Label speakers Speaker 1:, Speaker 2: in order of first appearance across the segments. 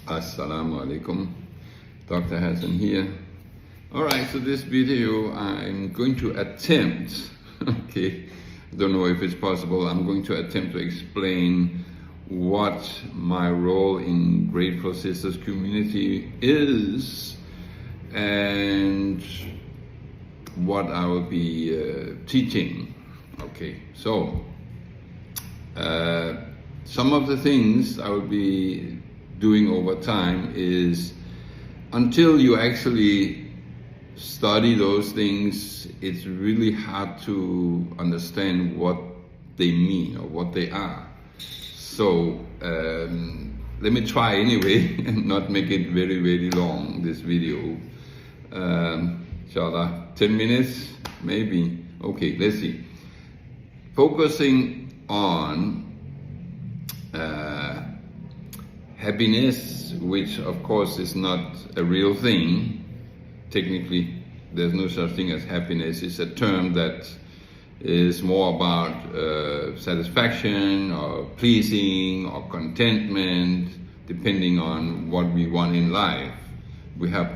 Speaker 1: Assalamu alaikum, Dr. Hassan here. Alright, so this video I'm going to attempt, okay, I don't know if it's possible, I'm going to attempt to explain what my role in Graceful Sisters Community is and what I will be teaching. Okay, so some of the things I will be doing over time is, until you actually study those things, it's really hard to understand what they mean or what they are. So let me try anyway and not make it very, very long, this video. Inshallah, 10 minutes, maybe. Okay, let's see. Focusing on happiness, which of course is not a real thing. Technically, there's no such thing as happiness. It's a term that is more about satisfaction or pleasing or contentment, depending on what we want in life. We have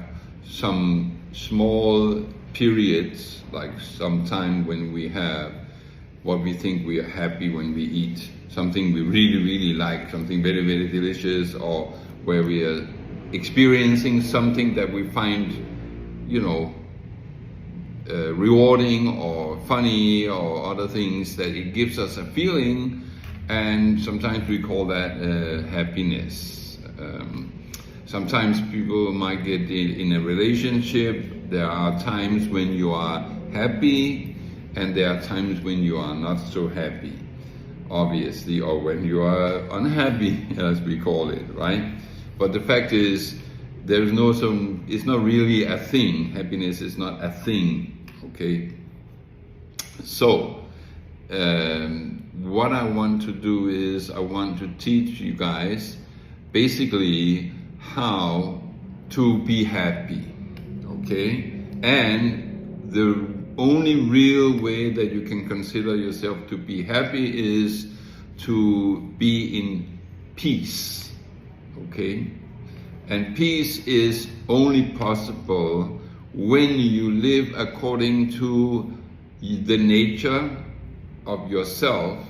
Speaker 1: some small periods, like some time when we have what we think we are happy when we eat something we really, really like, something very, very delicious, or where we are experiencing something that we find, you know, rewarding or funny or other things, that it gives us a feeling, and sometimes we call that happiness. Sometimes people might get in a relationship. There are times when you are happy and there are times when you are not so happy, obviously, or when you are unhappy, as we call it, right? But the fact is, there's no it's not really a thing. Happiness is not a thing, okay? So, what I want to do is, I want to teach you guys basically how to be happy, okay? And the only real way that you can consider yourself to be happy is to be in peace, okay? And peace is only possible when you live according to the nature of yourself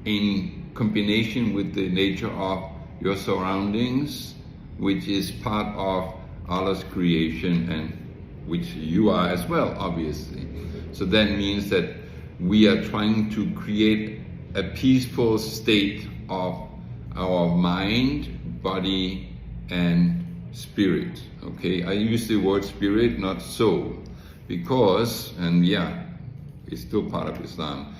Speaker 1: in combination with the nature of your surroundings, which is part of Allah's creation, and which you are as well, obviously. So that means that we are trying to create a peaceful state of our mind, body, and spirit, okay? I use the word spirit, not soul, because, and yeah, it's still part of Islam,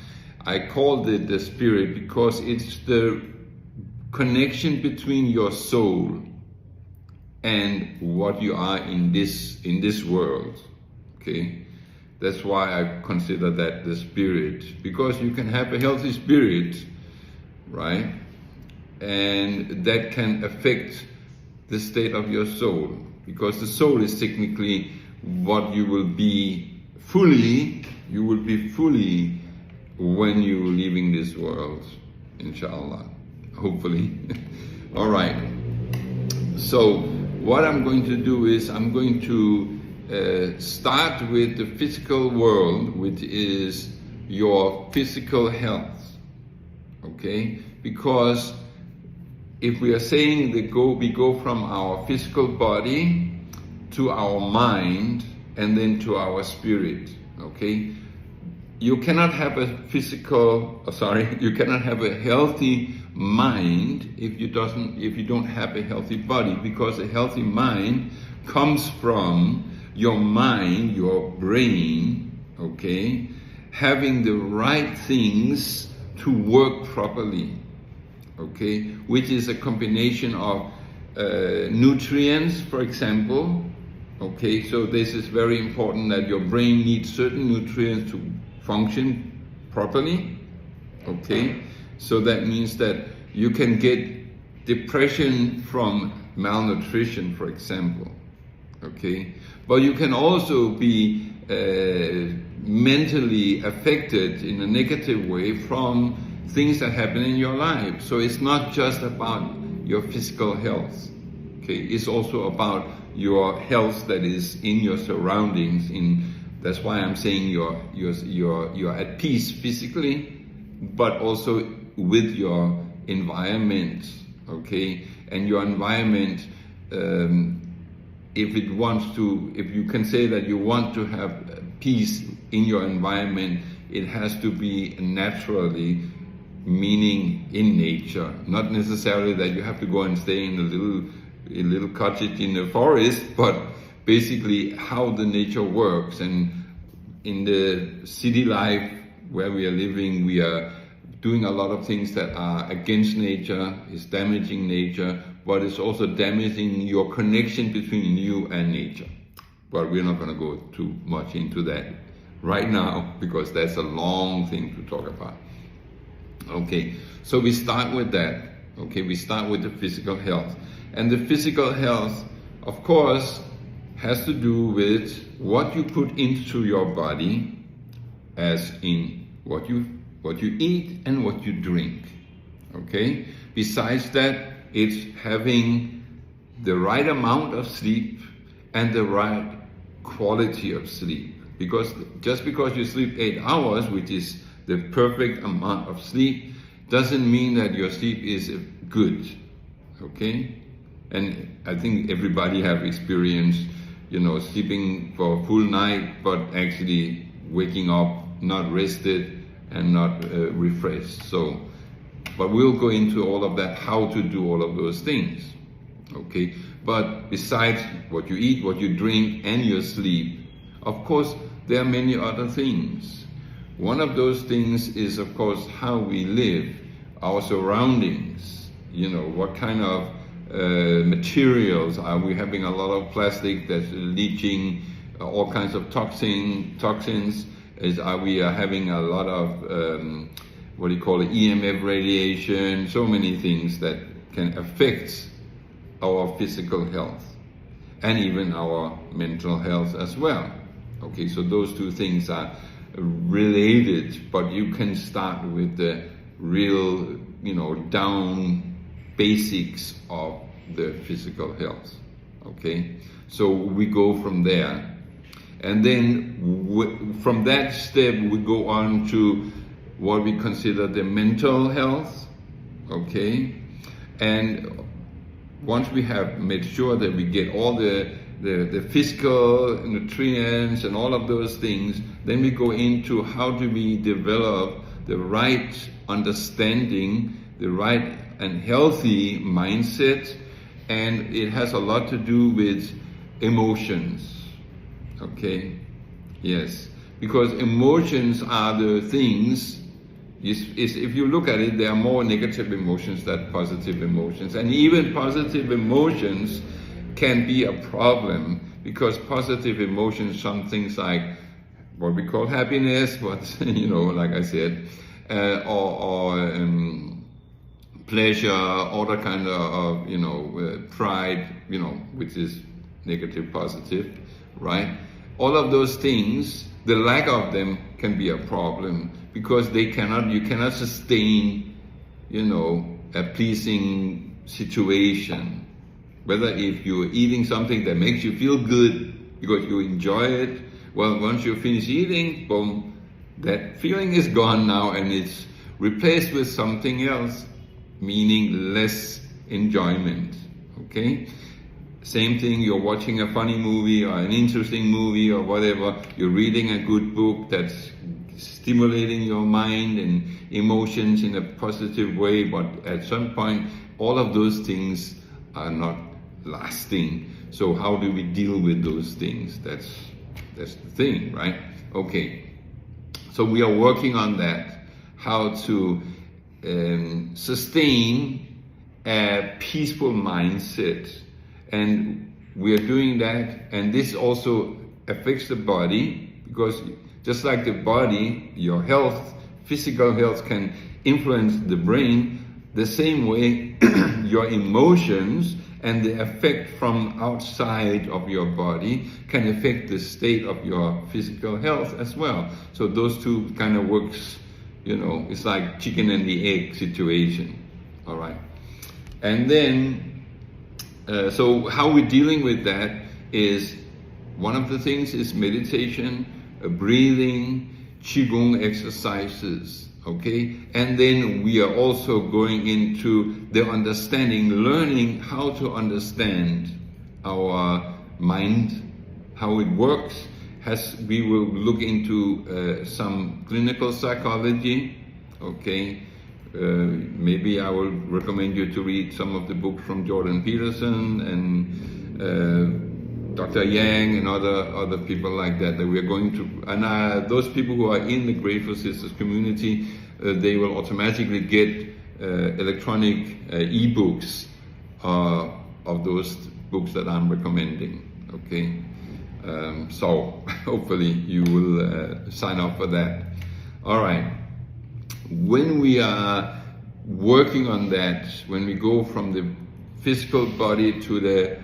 Speaker 1: I called it the spirit because it's the connection between your soul and what you are in this world, okay? That's why I consider that the spirit, because you can have a healthy spirit, right? And that can affect the state of your soul, because the soul is technically what you will be fully when you're leaving this world, inshallah, hopefully. All right, so what I'm going to do is, I'm going to start with the physical world, which is your physical health, okay? Because if we are saying that we go from our physical body to our mind and then to our spirit, okay? You cannot have a you cannot have a healthy mind if you don't have a healthy body, because a healthy mind comes from your mind, your brain, okay, having the right things to work properly, okay, which is a combination of nutrients, for example, okay? So this is very important, that your brain needs certain nutrients to function properly, okay? So that means that you can get depression from malnutrition, for example, okay? But you can also be mentally affected in a negative way from things that happen in your life. So it's not just about your physical health, Okay, it's also about your health that is in your surroundings. That's why I'm saying you're at peace physically, but also with your environment. Okay, and your environment, if you can say that you want to have peace in your environment, it has to be naturally, meaning in nature. Not necessarily that you have to go and stay in a little cottage in the forest, but basically how the nature works. And in the city life where we are living, we are doing a lot of things that are against nature, is damaging nature, but it's also damaging your connection between you and nature. But we're not going to go too much into that right now, because that's a long thing to talk about. Okay, so we start with that. Okay, we start with the physical health. And the physical health, of course, has to do with what you put into your body, as in what you eat and what you drink. Okay? Besides that, it's having the right amount of sleep and the right quality of sleep. Because just because you sleep 8 hours, which is the perfect amount of sleep, doesn't mean that your sleep is good. Okay? And I think everybody have experienced, sleeping for a full night, but actually waking up not rested and not refreshed. So, but we'll go into all of that, how to do all of those things. Okay? But besides what you eat, what you drink, and your sleep, of course, there are many other things. One of those things is, of course, how we live, our surroundings. What kind of materials are we having? A lot of plastic that's leaching all kinds of toxins. Are we having a lot of EMF radiation? So many things that can affect our physical health and even our mental health as well. Okay, so those two things are related, but you can start with the real, down basics of the physical health. Okay, so we go from there, and then from that step we go on to what we consider the mental health. Okay, and once we have made sure that we get all the physical nutrients and all of those things, then we go into how do we develop the right understanding, the right and healthy mindset, and it has a lot to do with emotions. Okay? Yes. Because emotions are the things, if you look at it, there are more negative emotions than positive emotions. And even positive emotions can be a problem, because positive emotions, some things like what we call happiness, like I said, or pleasure, all the kind of, pride, which is negative, positive, right? All of those things, the lack of them can be a problem, because you cannot sustain, a pleasing situation. Whether if you're eating something that makes you feel good because you enjoy it, well, once you finish eating, boom, that feeling is gone now, and it's replaced with something else, meaning less enjoyment. Okay? Same thing, you're watching a funny movie or an interesting movie or whatever, you're reading a good book that's stimulating your mind and emotions in a positive way, but at some point, all of those things are not lasting. So how do we deal with those things? That's the thing, right? Okay. So we are working on that, how to sustain a peaceful mindset. And we are doing that, and this also affects the body, because just like the body, your health, physical health can influence the brain, the same way your emotions and the effect from outside of your body can affect the state of your physical health as well. So those two kind of works, it's like chicken and the egg situation. All right. And then So how we're dealing with that is, one of the things is meditation, breathing, qigong exercises, okay? And then we are also going into the understanding, learning how to understand our mind, how it works. We will look into some clinical psychology, okay? Maybe I will recommend you to read some of the books from Jordan Peterson and Dr. Yang and other people like that we are going to. And those people who are in the Graceful Sisters community, they will automatically get electronic e-books of those books that I'm recommending. Okay, so hopefully you will sign up for that. All right. When we are working on that, when we go from the physical body to the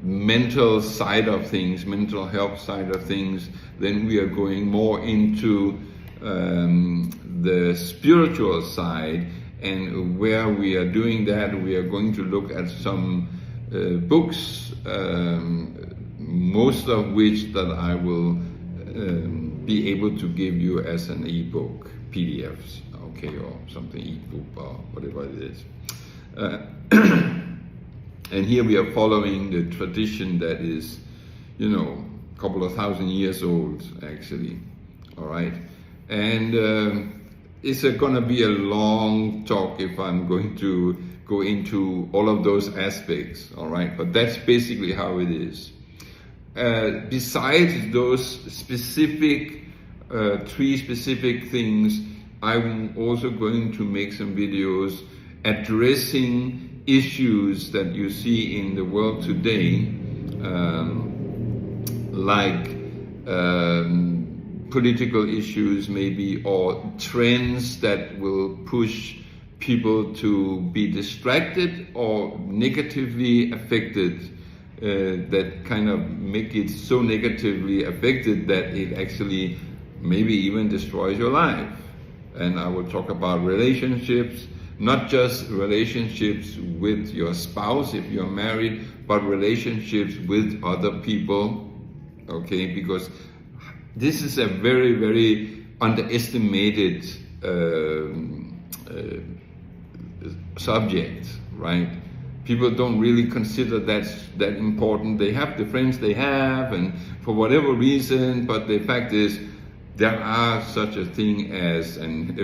Speaker 1: mental side of things, mental health side of things, then we are going more into the spiritual side. And where we are doing that, we are going to look at some books, most of which that I will be able to give you as an ebook, PDFs, okay, or something, ebook or whatever it is. And here we are following the tradition that is, a couple of thousand years old, actually. All right, and it's going to be a long talk if I'm going to go into all of those aspects. All right, but that's basically how it is. Besides those specific, 3 specific things, I'm also going to make some videos addressing issues that you see in the world today, like political issues maybe, or trends that will push people to be distracted or negatively affected, that kind of make it so negatively affected that it actually maybe even destroys your life. And I will talk about relationships, not just relationships with your spouse if you're married, but relationships with other people, okay? Because this is a very, very underestimated subject, right? People don't really consider that important. They have the friends they have, and for whatever reason, but the fact is, there are such a thing as, and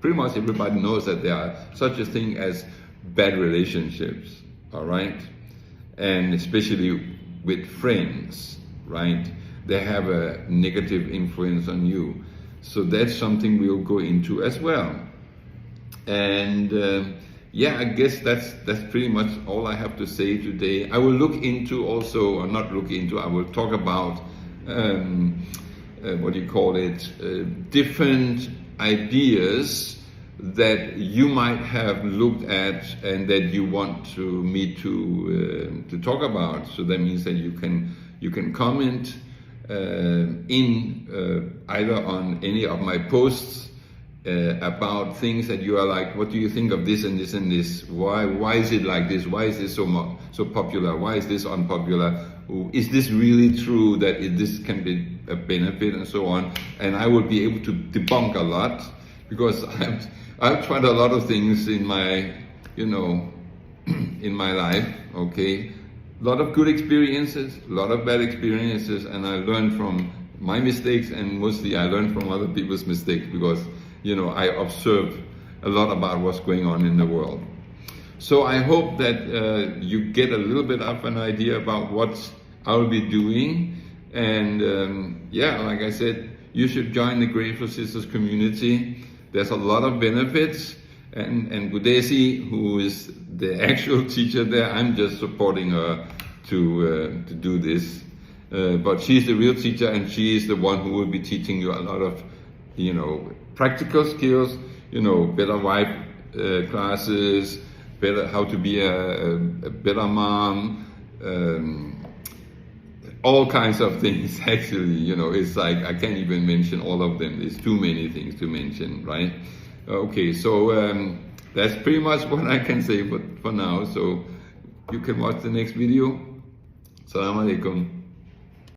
Speaker 1: pretty much everybody knows that there are such a thing as bad relationships, all right? And especially with friends, right? They have a negative influence on you. So that's something we'll go into as well. And yeah, I guess that's pretty much all I have to say today. I will look into also, or not look into, I will talk about different ideas that you might have looked at and that you want me to talk about. So that means that you can comment in either on any of my posts about things that you are like, what do you think of this and this and this? Why is it like this? Why is this so popular? Why is this unpopular? Is this really true that this can be a benefit, and so on? And I will be able to debunk a lot, because I've tried a lot of things in my, in my life, okay? A lot of good experiences, a lot of bad experiences, and I learned from my mistakes, and mostly I learned from other people's mistakes, because I observe a lot about what's going on in the world. So I hope that you get a little bit of an idea about what I'll be doing. And yeah, like I said, you should join the Graceful Sisters community. There's a lot of benefits. And Budesi, who is the actual teacher there, I'm just supporting her to do this. But she's the real teacher, and she is the one who will be teaching you a lot of, practical skills, better wife classes, better how to be a better mom, all kinds of things. Actually, it's like I can't even mention all of them. There's too many things to mention, right? Okay, so that's pretty much what I can say for now. So you can watch the next video. Assalamu alaikum.